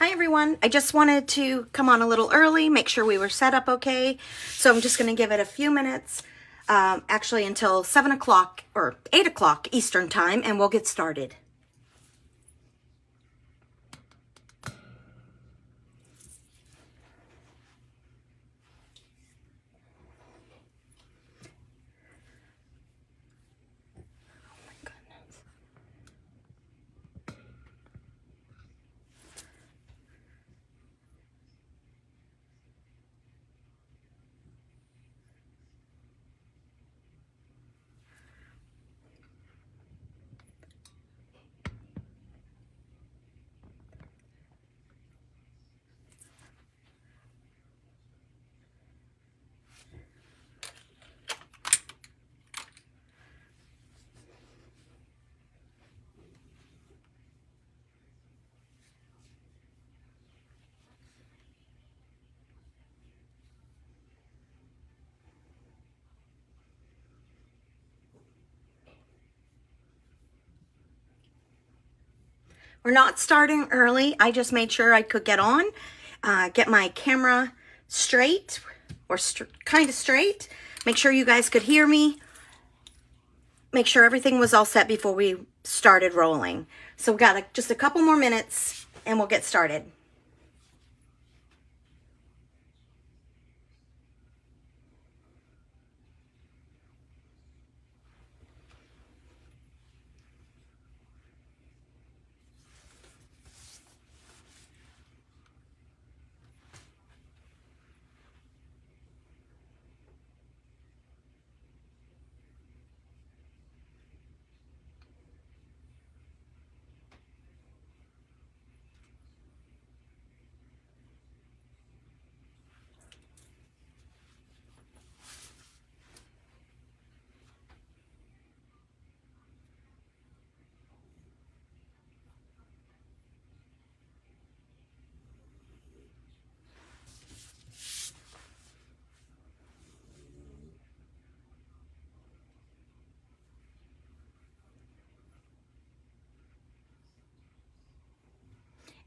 Hi everyone, I just wanted to come on a little early, make sure we were set up okay. So I'm just going to give it a few minutes, actually until 7 o'clock or 8 o'clock Eastern time, and we'll get started. We're not starting early. I just made sure I could get on, get my camera straight or kind of straight. Make sure you guys could hear me. Make sure everything was all set before we started rolling. So we got just a couple more minutes and we'll get started.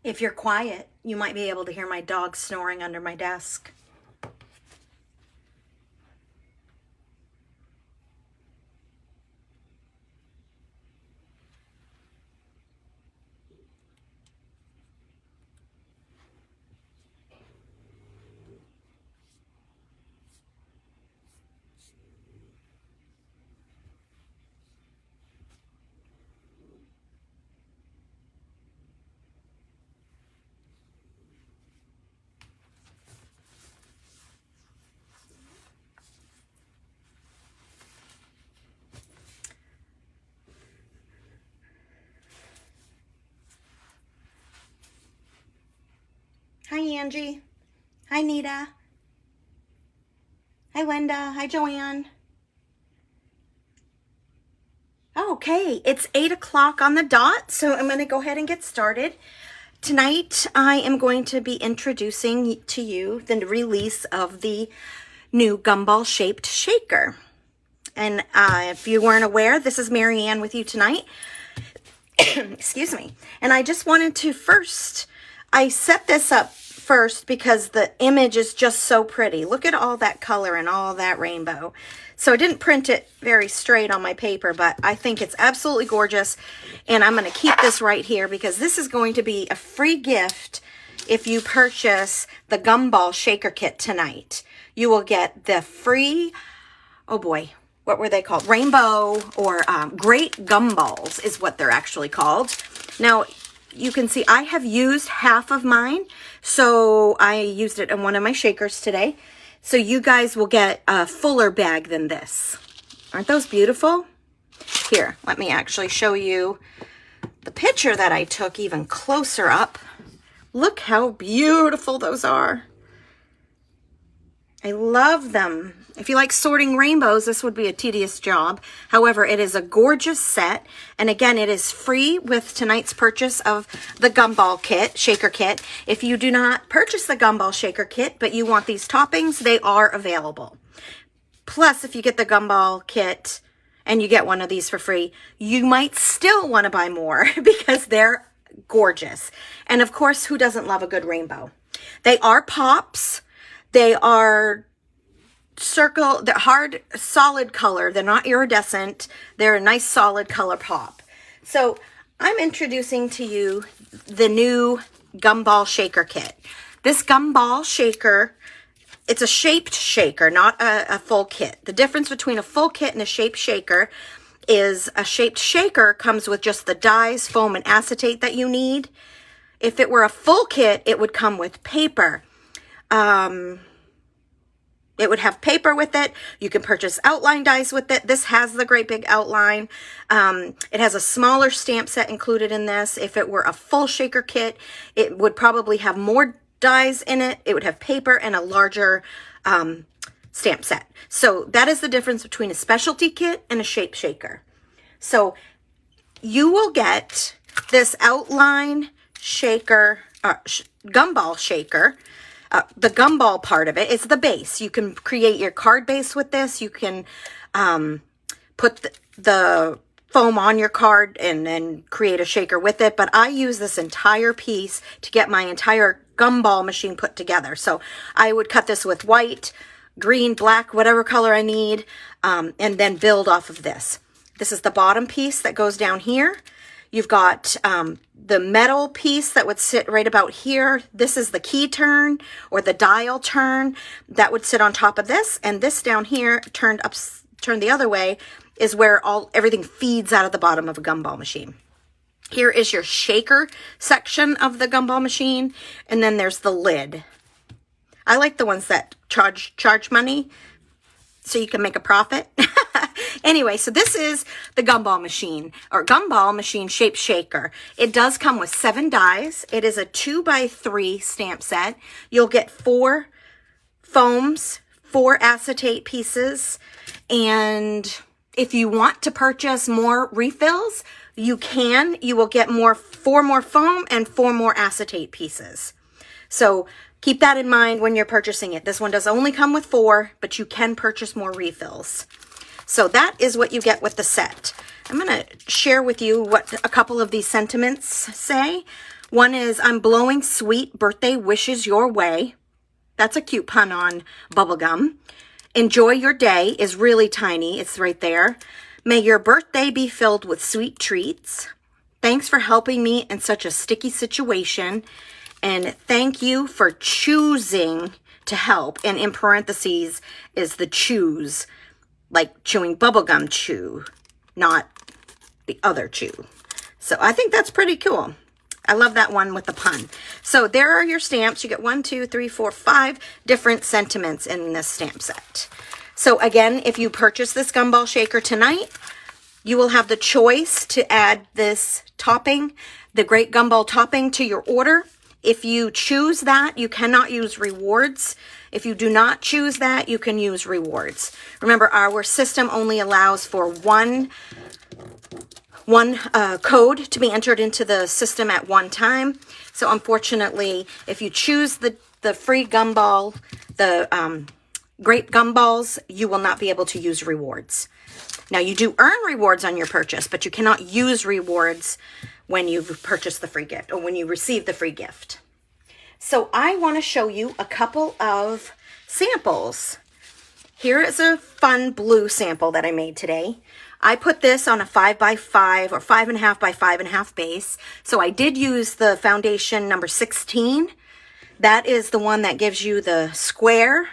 If you're quiet, you might be able to hear my dog snoring under my desk. Hi, Angie. Hi, Nita. Hi, Linda. Hi, Joanne. Okay, it's 8 o'clock on the dot, so I'm going to go ahead and get started. Tonight, I am going to be introducing to you the release of the new Gumball shaped shaker. And if you weren't aware, this is Mary Ann with you tonight. Excuse me. And I just wanted to I set this up first because the image is just so pretty. Look at all that color and all that rainbow. So I didn't print it very straight on my paper, but I think it's absolutely gorgeous. And I'm going to keep this right here because this is going to be a free gift if you purchase the Gumball shaker kit tonight. You will get the free, oh boy, what were they called? Rainbow or Great Gumballs is what they're actually called. Now, you can see I have used half of mine, so I used it in one of my shakers today. So you guys will get a fuller bag than this. Aren't those beautiful? Here, let me actually show you the picture that I took even closer up. Look how beautiful those are. I love them. If you like sorting rainbows, this would be a tedious job. However, it is a gorgeous set. And again, it is free with tonight's purchase of the Gumball kit, shaker kit. If you do not purchase the Gumball shaker kit, but you want these toppings, they are available. Plus, if you get the Gumball kit and you get one of these for free, you might still want to buy more because they're gorgeous. And of course, who doesn't love a good rainbow? They are pops. They are circle, they're hard, solid color. They're not iridescent. They're a nice solid color pop. So I'm introducing to you the new Gumball shaker kit. This Gumball shaker, it's a shaped shaker, not a full kit. The difference between a full kit and a shaped shaker is a shaped shaker comes with just the dyes, foam, and acetate that you need. If it were a full kit, it would come with paper. It would have paper with it. You can purchase outline dies with it. This has the great big outline. It has a smaller stamp set included in this. If it were a full shaker kit, it would probably have more dies in it. It would have paper and a larger stamp set. So that is the difference between a specialty kit and a shape shaker. So you will get this outline shaker, Gumball shaker. The Gumball part of it is the base. You can create your card base with this. You can put the foam on your card and then create a shaker with it. But I use this entire piece to get my entire Gumball machine put together. So I would cut this with white, green, black, whatever color I need, and then build off of this. This is the bottom piece that goes down here. You've got the metal piece that would sit right about here. This is the key turn or the dial turn that would sit on top of this. And this down here, turned the other way, is where everything feeds out of the bottom of a Gumball machine. Here is your shaker section of the Gumball machine. And then there's the lid. I like the ones that charge money so you can make a profit. Anyway, so this is the Gumball machine, or Gumball machine shaped shaker. It does come with 7 dies. It is a 2x3 stamp set. You'll get 4 foams, 4 acetate pieces, and if you want to purchase more refills, you can. You will get 4 more foam and 4 more acetate pieces. So keep that in mind when you're purchasing it. This one does only come with 4, but you can purchase more refills. So that is what you get with the set. I'm going to share with you what a couple of these sentiments say. One is, I'm blowing sweet birthday wishes your way. That's a cute pun on bubblegum. Enjoy your day is really tiny. It's right there. May your birthday be filled with sweet treats. Thanks for helping me in such a sticky situation. And thank you for choosing to help. And in parentheses is the choose. Like chewing bubblegum chew, not the other chew. So I think that's pretty cool. I love that one with the pun. So there are your stamps. You get 1, 2, 3, 4, 5 different sentiments in this stamp set. So again, if you purchase this Gumball shaker tonight, you will have the choice to add this topping, the Great Gumball topping, to your order. If you choose that, you cannot use rewards. If you do not choose that, you can use rewards. Remember, our system only allows for one code to be entered into the system at one time. So unfortunately, if you choose the free Gumball, the Great Gumballs, you will not be able to use rewards. Now, you do earn rewards on your purchase, but you cannot use rewards when you've purchased the free gift or when you receive the free gift. So I want to show you a couple of samples. Here is a fun blue sample that I made today. I put this on a 5x5 or 5.5 by 5.5 base. So I did use the foundation number 16. That is the one that gives you the square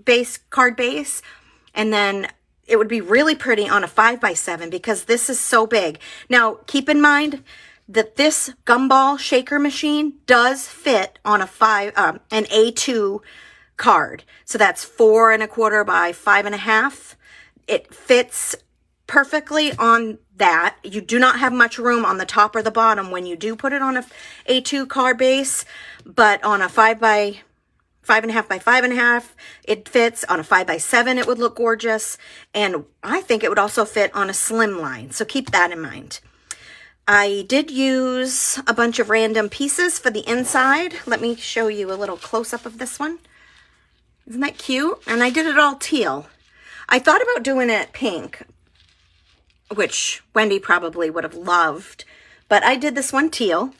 base, card base. And then it would be really pretty on a 5x7 because this is so big. Now, keep in mind that this Gumball shaker machine does fit on an A2 card. So that's 4 1/4 by 5.5. It fits perfectly on that. You do not have much room on the top or the bottom when you do put it on a A2 card base, but on a 5.5 by 5.5, it fits. On a 5x7, it would look gorgeous. And I think it would also fit on a slim line. So keep that in mind. I did use a bunch of random pieces for the inside. Let me show you a little close-up of this one. Isn't that cute? And I did it all teal. I thought about doing it pink, which Wendy probably would have loved, but I did this one teal.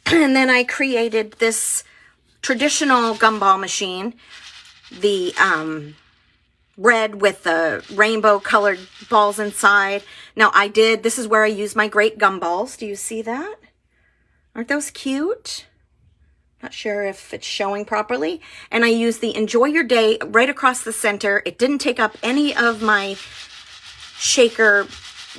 And then I created this traditional gumball machine, the red with the rainbow colored balls inside. Now this is where I use my great gumballs. Do you see that? Aren't those cute? Not sure if it's showing properly. And I use the Enjoy Your Day right across the center. It didn't take up any of my shaker,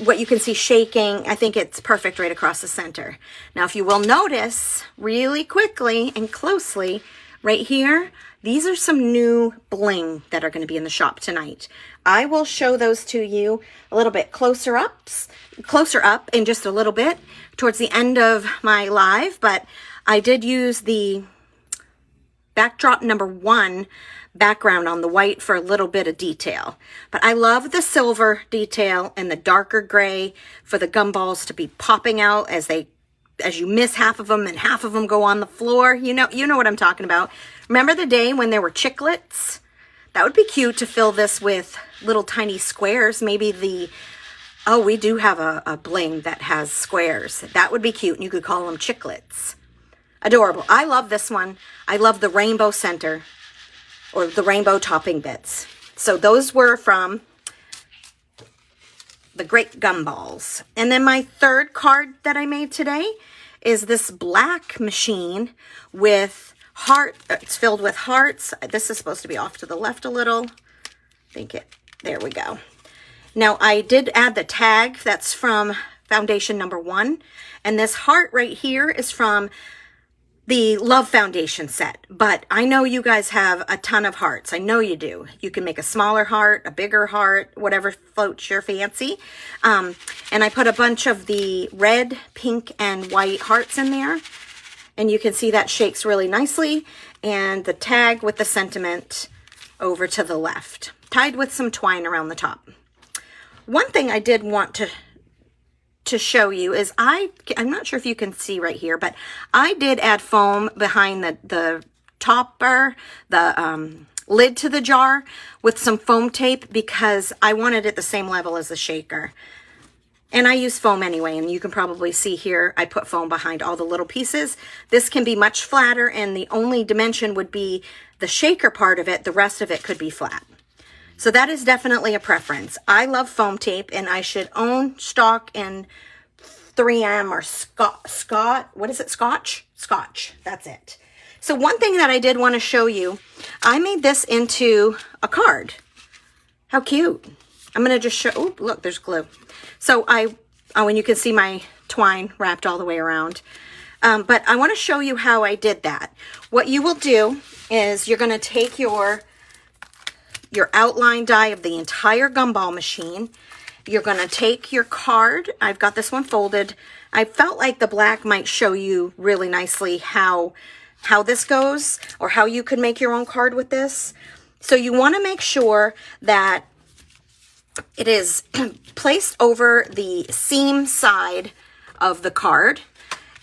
what you can see shaking. I think it's perfect right across the center. Now, if you will notice really quickly and closely right here, these are some new bling that are going to be in the shop tonight. I will show those to you a little bit closer up in just a little bit towards the end of my live, but I did use the backdrop number 1 background on the white for a little bit of detail. But I love the silver detail and the darker gray for the gumballs to be popping out as you miss half of them and half of them go on the floor. You know what I'm talking about. Remember the day when there were chiclets? That would be cute to fill this with little tiny squares. Maybe we do have a bling that has squares. That would be cute, and you could call them chiclets. Adorable. I love this one. I love the rainbow center or the rainbow topping bits. So those were from the Great Gumballs. And then my third card that I made today is this black machine with it's filled with hearts. This is supposed to be off to the left a little. There we go. Now I did add the tag that's from foundation number 1. And this heart right here is from the Love Foundation set, but I know you guys have a ton of hearts. I know you do. You can make a smaller heart, a bigger heart, whatever floats your fancy. And I put a bunch of the red, pink, and white hearts in there. And you can see that shakes really nicely. And the tag with the sentiment over to the left, tied with some twine around the top. One thing I did want to show you is I'm not sure if you can see right here, but I did add foam behind the topper, the lid to the jar with some foam tape because I wanted it the same level as the shaker. And I use foam anyway, and you can probably see here I put foam behind all the little pieces. This can be much flatter, and the only dimension would be the shaker part of it. The rest of it could be flat. So that is definitely a preference. I love foam tape, and I should own stock in 3M or Scotch. That's it. So one thing that I did want to show you, I made this into a card. How cute. I'm going to just show, oh, look, there's glue. So when you can see my twine wrapped all the way around. But I want to show you how I did that. What you will do is you're going to take your outline die of the entire gumball machine. You're going to take your card. I've got this one folded. I felt like the black might show you really nicely how this goes or how you could make your own card with this. So you want to make sure that it is placed over the seam side of the card.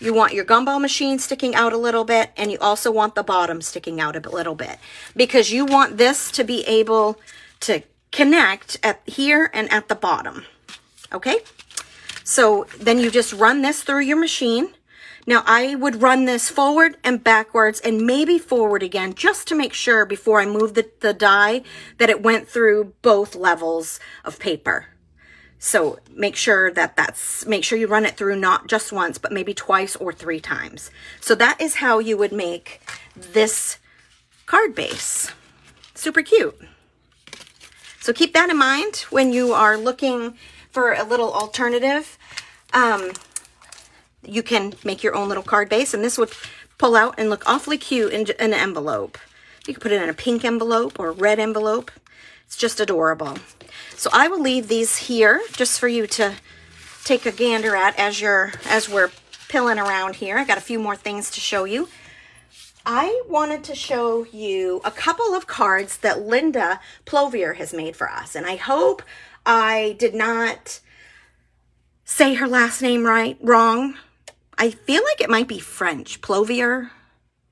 You want your gumball machine sticking out a little bit, and you also want the bottom sticking out a little bit because you want this to be able to connect at here and at the bottom. Okay? So then you just run this through your machine. Now I would run this forward and backwards and maybe forward again just to make sure before I move the die that it went through both levels of paper. So make sure make sure you run it through not just once, but maybe twice or 3 times. So that is how you would make this card base. Super cute. So keep that in mind when you are looking for a little alternative. You can make your own little card base, and this would pull out and look awfully cute in an envelope. You can put it in a pink envelope or a red envelope. It's just adorable. So I will leave these here just for you to take a gander at as we're pilling around here. I got a few more things to show you. I wanted to show you a couple of cards that Linda Plovier has made for us, and I hope I did not say her last name wrong. I feel like it might be French. Plovier.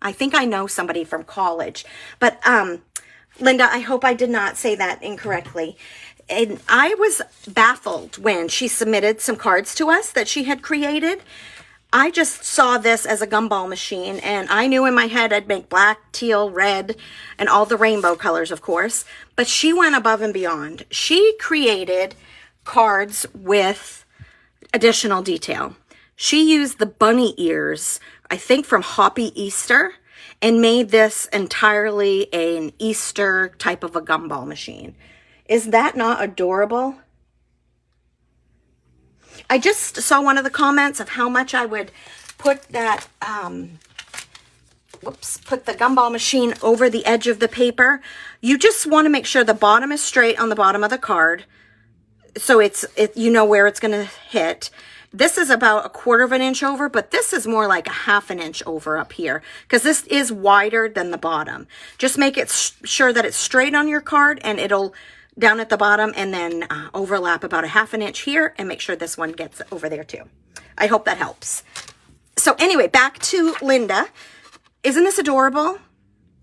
I think I know somebody from college. But Linda, I hope I did not say that incorrectly. And I was baffled when she submitted some cards to us that she had created. I just saw this as a gumball machine, and I knew in my head I'd make black, teal, red, and all the rainbow colors, of course. But she went above and beyond. She created cards with additional detail. She used the bunny ears, I think from Hoppy Easter, and made this entirely an Easter type of a gumball machine. Is that not adorable? I just saw one of the comments of how much I would put that, put the gumball machine over the edge of the paper. You just want to make sure the bottom is straight on the bottom of the card, so you know where it's going to hit. This is about 1/4 of an inch over, but this is more like 1/2 an inch over up here, because this is wider than the bottom. Just make it sure that it's straight on your card, and it'll down at the bottom, and then overlap about 1/2 an inch here, and make sure this one gets over there too. I hope that helps. So anyway, back to Linda. Isn't this adorable?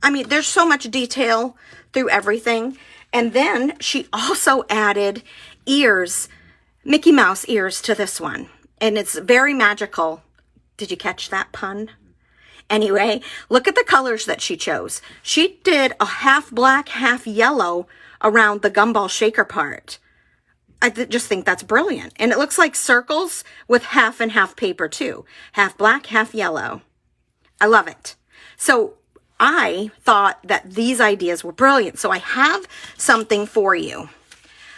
I mean, there's so much detail through everything. And then she also added ears, Mickey Mouse ears to this one. And it's very magical. Did you catch that pun? Anyway, look at the colors that she chose. She did a 1/2 black, 1/2 yellow around the gumball shaker part. I just think that's brilliant. And it looks like circles with 1/2 and 1/2 paper too. 1/2 black, 1/2 yellow. I love it. So I thought that these ideas were brilliant. So I have something for you.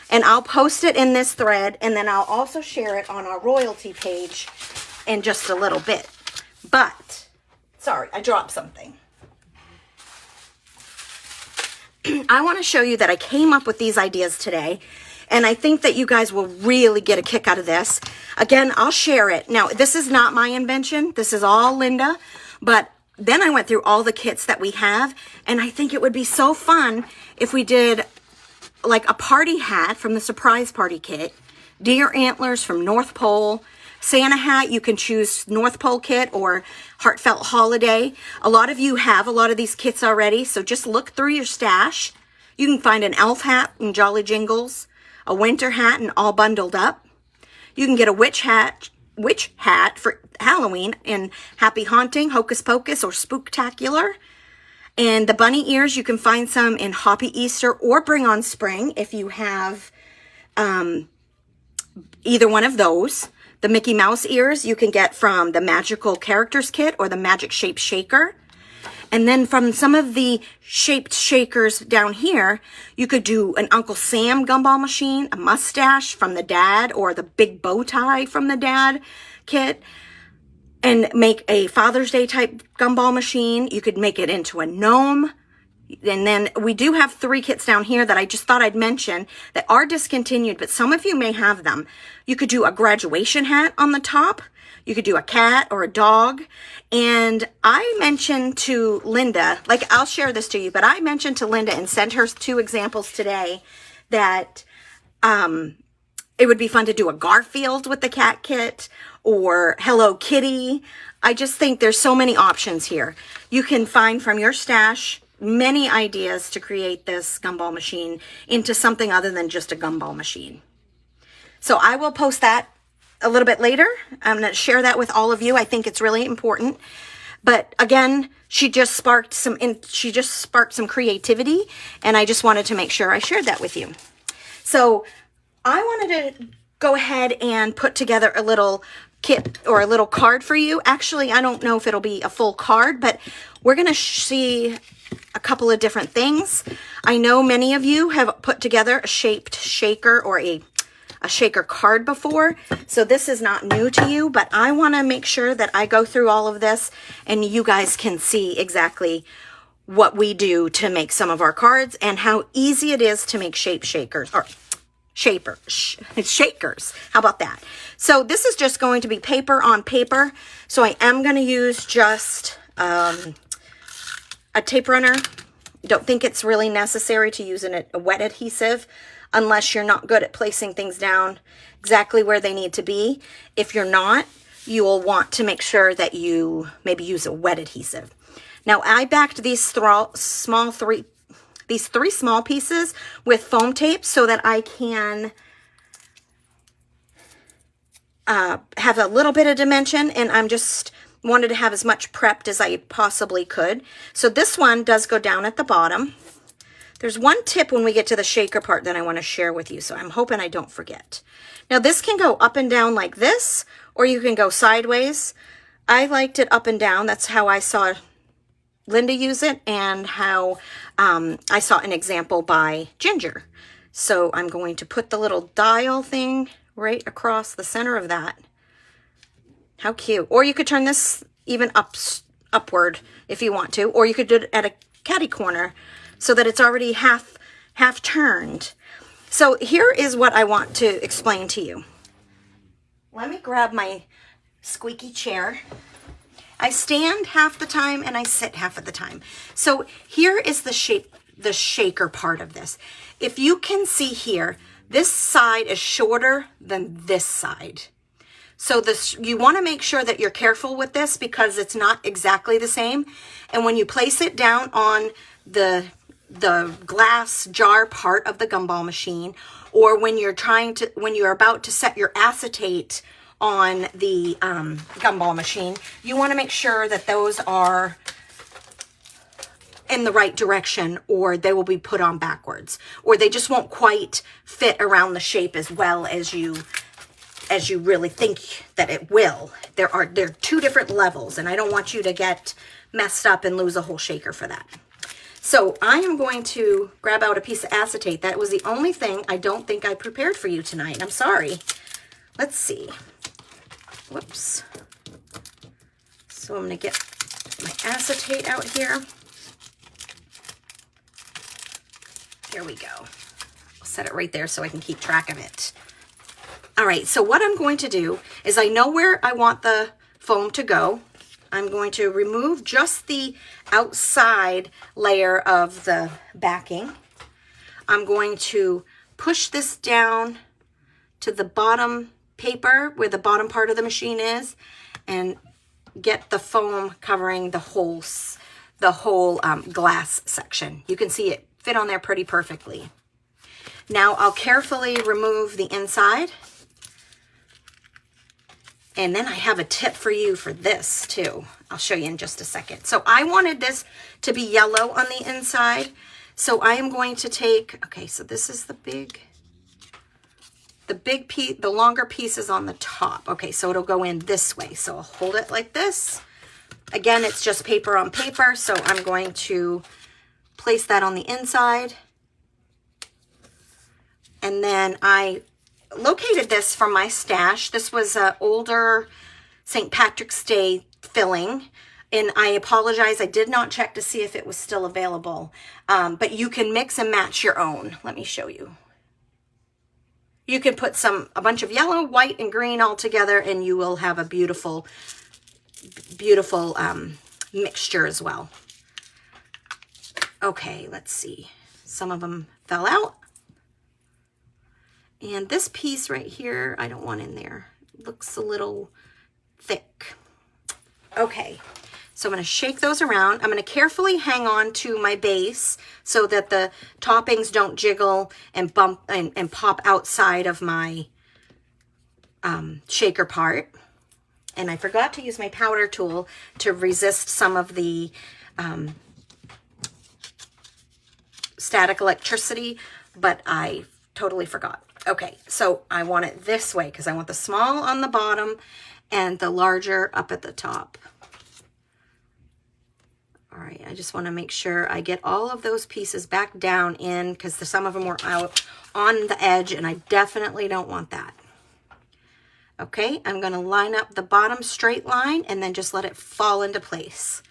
And I'll post it in this thread, and then I'll also share it on our royalty page in just a little bit. But, sorry, I dropped something. I want to show you that I came up with these ideas today, and I think that you guys will really get a kick out of this. Again, I'll share it. Now, this is not my invention. This is all Linda, but then I went through all the kits that we have, and I think it would be so fun if we did like a party hat from the surprise party kit, deer antlers from North Pole, Santa hat, you can choose North Pole kit or Heartfelt Holiday. A lot of you have a lot of these kits already, so just look through your stash. You can find an elf hat and Jolly Jingles, a winter hat and all bundled up. You can get a witch hat for Halloween in Happy Haunting, Hocus Pocus, or Spooktacular. And the bunny ears, you can find some in Hoppy Easter or Bring on Spring if you have either one of those. The Mickey Mouse ears you can get from the Magical Characters kit or the Magic Shape Shaker. And then from some of the shaped shakers down here, you could do an Uncle Sam gumball machine, a mustache from the dad, or the big bow tie from the dad kit. And make a Father's Day type gumball machine. You could make it into a gnome. And then we do have 3 kits down here that I just thought I'd mention that are discontinued, but some of you may have them. You could do a graduation hat on the top. You could do a cat or a dog. And I mentioned to Linda, like I'll share this to you, but I mentioned to Linda and sent her 2 examples today that it would be fun to do a Garfield with the cat kit or Hello Kitty. I just think there's so many options here. You can find from your stash many ideas to create this gumball machine into something other than just a gumball machine. So I will post that a little bit later. I'm going to share that with all of you. I think it's really important. But again, she just sparked some creativity, and I just wanted to make sure I shared that with you. So I wanted to go ahead and put together a little kit or a little card for you. Actually, I don't know if it'll be a full card, but we're going to see a couple of different things. I know many of you have put together a shaped shaker or a shaker card before, so this is not new to you, but I want to make sure that I go through all of this and you guys can see exactly what we do to make some of our cards and how easy it is to make shape shakers or shakers. How about that? So this is just going to be paper on paper. So I am going to use just a tape runner. Don't think it's really necessary to use a wet adhesive unless you're not good at placing things down exactly where they need to be. If you're not, you will want to make sure that you maybe use a wet adhesive. Now I backed these these 3 small pieces with foam tape so that I can have a little bit of dimension, and I'm just wanted to have as much prepped as I possibly could. So this one does go down at the bottom. There's one tip when we get to the shaker part that I want to share with you, so I'm hoping I don't forget. Now this can go up and down like this, or you can go sideways. I liked it up and down. That's how I saw Linda use it, and how I saw an example by Ginger. So I'm going to put the little dial thing right across the center of that. How cute. Or you could turn this even upward if you want to, or you could do it at a catty corner so that it's already half turned. So here is what I want to explain to you. Let me grab my squeaky chair. I stand half the time and I sit half of the time. So here is the shaker part of this. If you can see here, this side is shorter than this side. So you want to make sure that you're careful with this because it's not exactly the same. And when you place it down on the glass jar part of the gumball machine, or when you're about to set your acetate on the gumball machine, you want to make sure that those are in the right direction, or they will be put on backwards, or they just won't quite fit around the shape as well as you really think that it will. There are 2 different levels, and I don't want you to get messed up and lose a whole shaker for that. So I am going to grab out a piece of acetate. That was the only thing I don't think I prepared for you tonight. I'm sorry. Let's see. Whoops. So I'm going to get my acetate out here. There we go. I'll set it right there so I can keep track of it. All right, so what I'm going to do is I know where I want the foam to go. I'm going to remove just the outside layer of the backing. I'm going to push this down to the bottom paper where the bottom part of the machine is and get the foam covering the whole glass section. You can see it fit on there pretty perfectly. Now I'll carefully remove the inside. And then I have a tip for you for this too. I'll show you in just a second. So I wanted this to be yellow on the inside. So I am going to take, okay, so this is the big piece, the longer piece is on the top. Okay, so it'll go in this way. So I'll hold it like this. Again, it's just paper on paper. So I'm going to place that on the inside. And then I located this from my stash. This was an older St. Patrick's Day filling, and I apologize, I did not check to see if it was still available, but you can mix and match your own. Let me show you. You can put a bunch of yellow, white, and green all together, and you will have a beautiful mixture as well. Okay, let's see. Some of them fell out. And this piece right here, I don't want in there. It looks a little thick. Okay, so I'm going to shake those around. I'm going to carefully hang on to my base so that the toppings don't jiggle and bump and pop outside of my shaker part. And I forgot to use my powder tool to resist some of the static electricity, but I totally forgot. Okay, so I want it this way because I want the small on the bottom and the larger up at the top. All right, I just want to make sure I get all of those pieces back down in because some of them were out on the edge and I definitely don't want that. Okay, I'm going to line up the bottom straight line and then just let it fall into place.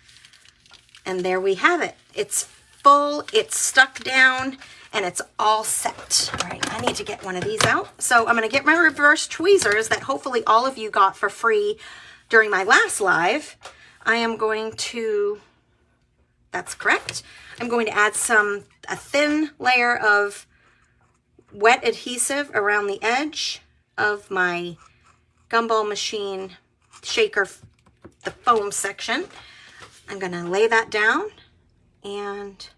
And there we have it. It's full, it's stuck down, and it's all set. All right, I need to get one of these out. So I'm going to get my reverse tweezers that hopefully all of you got for free during my last live. I am going to, that's correct, I'm going to add a thin layer of wet adhesive around the edge of my Gumball machine shaker, the foam section. I'm going to lay that down and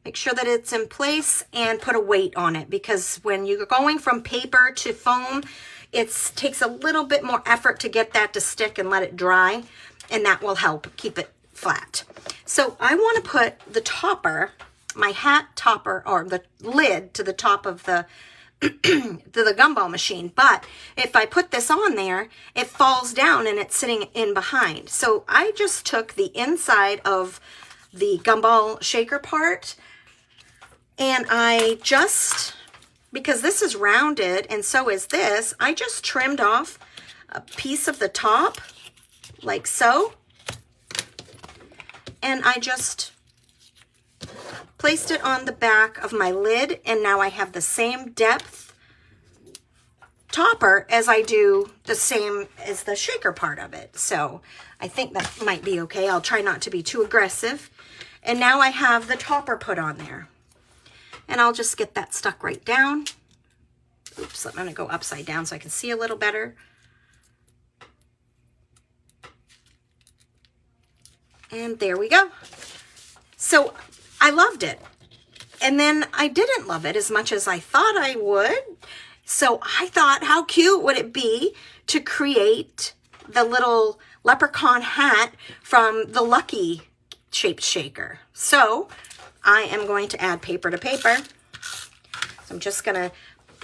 Make sure that it's in place and put a weight on it, because when you're going from paper to foam, it takes a little bit more effort to get that to stick and let it dry, and that will help keep it flat. So I want to put the topper, my hat topper, or the lid to the top of the to the gumball machine. But if I put this on there, it falls down and it's sitting in behind. So I just took the inside of the gumball shaker part, and I just, because this is rounded and so is this, I just trimmed off a piece of the top like so, and I just placed it on the back of my lid, and now I have the same depth topper as I do the same as the shaker part of it. So I think that might be okay. I'll try not to be too aggressive. And now I have the topper put on there. And I'll just get that stuck right down. Oops, I'm going to go upside down so I can see a little better. And there we go. So I loved it. And then I didn't love it as much as I thought I would. So I thought, how cute would it be to create the little leprechaun hat from the Lucky shaped shaker. So I am going to add paper to paper. So I'm just going to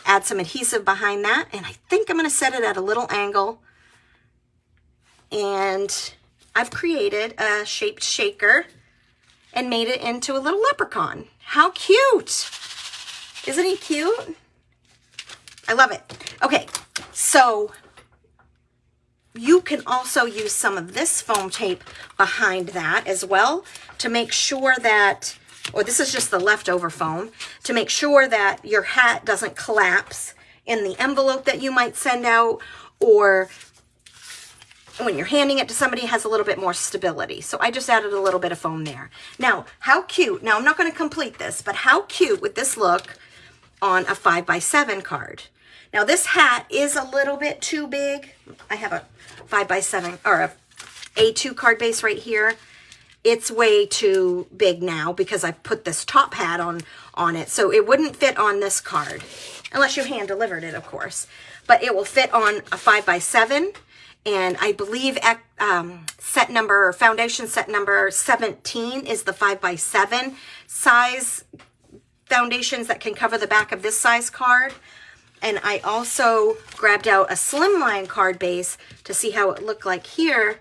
add some adhesive behind that. And I think I'm going to set it at a little angle. And I've created a shaped shaker and made it into a little leprechaun. How cute! Isn't he cute? I love it. Okay, so you can also use some of this foam tape behind that as well to make sure that, or this is just the leftover foam, to make sure that your hat doesn't collapse in the envelope that you might send out, or when you're handing it to somebody, it has a little bit more stability. So I just added a little bit of foam there. Now, how cute, now I'm not going to complete this, but how cute would this look on a 5x7 card? Now this hat is a little bit too big. I have a 5x7 or a A2 card base right here. It's way too big now because I put this top hat on it. So it wouldn't fit on this card unless you hand delivered it, of course. But it will fit on a 5x7. And I believe foundation set number 17 is the 5x7 size foundations that can cover the back of this size card. And I also grabbed out a slimline card base to see how it looked like here.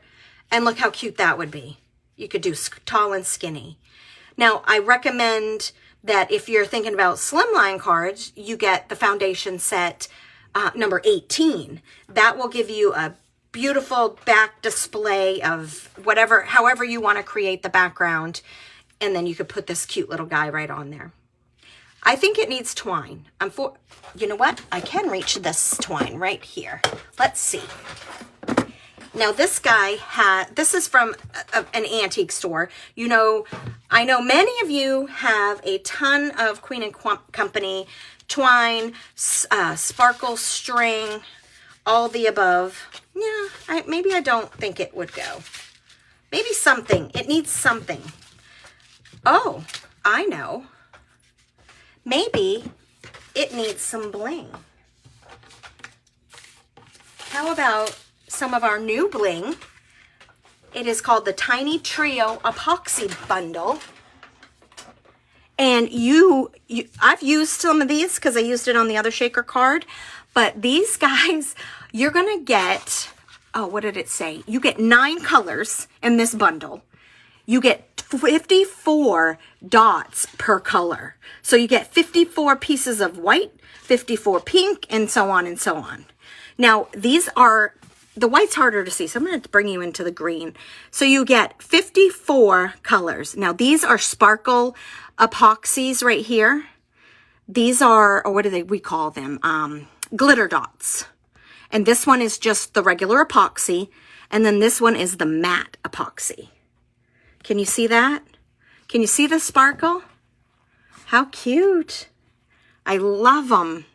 And look how cute that would be. You could do tall and skinny. Now, I recommend that if you're thinking about slimline cards, you get the foundation set number 18. That will give you a beautiful back display of whatever, however you want to create the background. And then you could put this cute little guy right on there. I think it needs twine. You know what? I can reach this twine right here. Let's see. Now this guy this is from an antique store. You know, I know many of you have a ton of Queen and Company twine, sparkle string, all the above. Yeah, maybe I don't think it would go. Maybe something. It needs something. Oh, I know. Maybe it needs some bling. How about some of our new bling? It is called the Tiny Trio Epoxy Bundle. And I've used some of these because I used it on the other shaker card. But these guys, you're going to get, oh, what did it say? You get 9 colors in this bundle. You get 54 dots per color. So you get 54 pieces of white, 54 pink, and so on and so on. Now, these are, the white's harder to see, so I'm going to bring you into the green. So you get 54 colors. Now, these are sparkle epoxies right here. These are, or what do we call them? Glitter dots. And this one is just the regular epoxy. And then this one is the matte epoxy. Can you see that? Can you see the sparkle? How cute. I love them.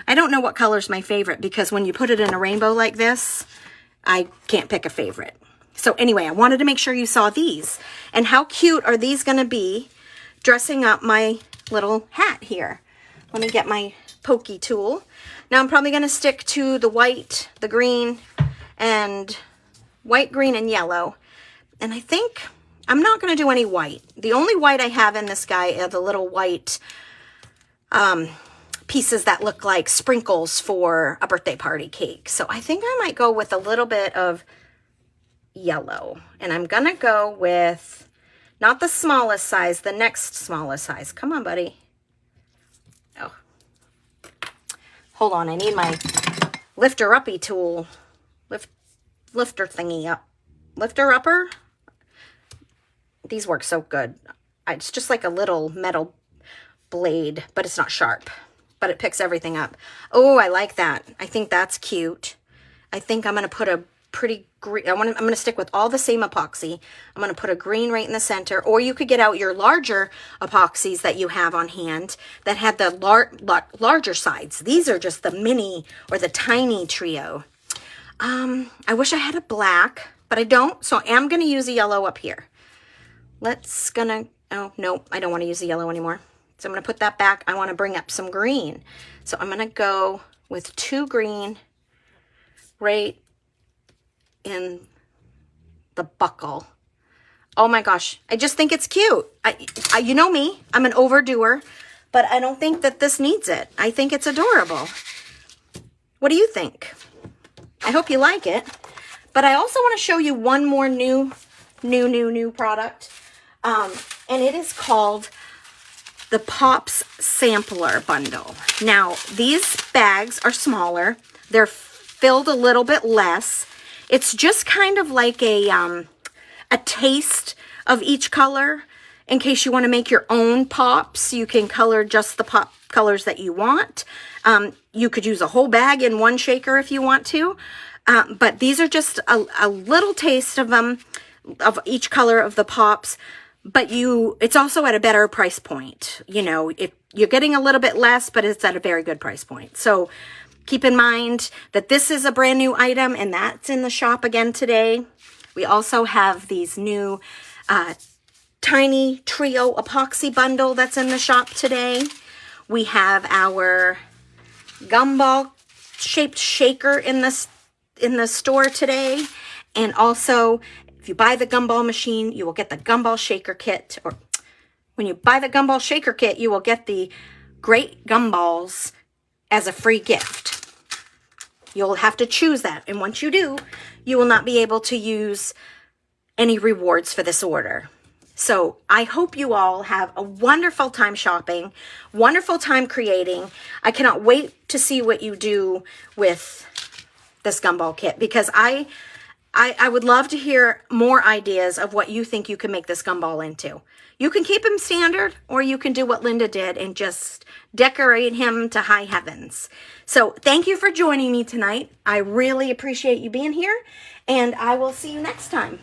I don't know what color's my favorite because when you put it in a rainbow like this, I can't pick a favorite. So anyway, I wanted to make sure you saw these. And how cute are these going to be dressing up my little hat here. Let me get my pokey tool. Now I'm probably going to stick to the white, the green, and white, green, and yellow. And I think I'm not going to do any white. The only white I have in this guy are the little white pieces that look like sprinkles for a birthday party cake. So I think I might go with a little bit of yellow. And I'm going to go with not the smallest size, the next smallest size. Come on, buddy. Oh. Hold on, I need my lifter-uppy tool. Lifter thingy up. Lifter-upper? These work so good. It's just like a little metal blade, but it's not sharp. But it picks everything up. Oh, I like that. I think that's cute. I think I'm going to put a pretty green. I'm going to stick with all the same epoxy. I'm going to put a green right in the center. Or you could get out your larger epoxies that you have on hand that had the larger sides. These are just the mini or the tiny trio. I wish I had a black, but I don't. So I am going to use a yellow up here. Oh, no, I don't want to use the yellow anymore. So I'm going to put that back. I want to bring up some green. So I'm going to go with 2 green right in the buckle. Oh my gosh. I just think it's cute. You know me, I'm an overdoer, but I don't think that this needs it. I think it's adorable. What do you think? I hope you like it. But I also want to show you one more new product. And it is called the Pops Sampler Bundle. Now, these bags are smaller. They're filled a little bit less. It's just kind of like a taste of each color. In case you want to make your own pops, you can color just the pop colors that you want. You could use a whole bag in one shaker if you want to. But these are just a little taste of them, of each color of the pops. But it's also at a better price point. You know, if you're getting a little bit less, but it's at a very good price point. So keep in mind that this is a brand new item and that's in the shop again today. We also have these new tiny trio epoxy bundle that's in the shop today. We have our gumball shaped shaker in the store today. And also, if you buy the gumball machine, you will get the gumball shaker kit. Or when you buy the gumball shaker kit, you will get the great gumballs as a free gift. You'll have to choose that. And once you do, you will not be able to use any rewards for this order. So I hope you all have a wonderful time shopping, wonderful time creating. I cannot wait to see what you do with this gumball kit, because I would love to hear more ideas of what you think you can make this gumball into. You can keep him standard, or you can do what Linda did and just decorate him to high heavens. So thank you for joining me tonight. I really appreciate you being here, and I will see you next time.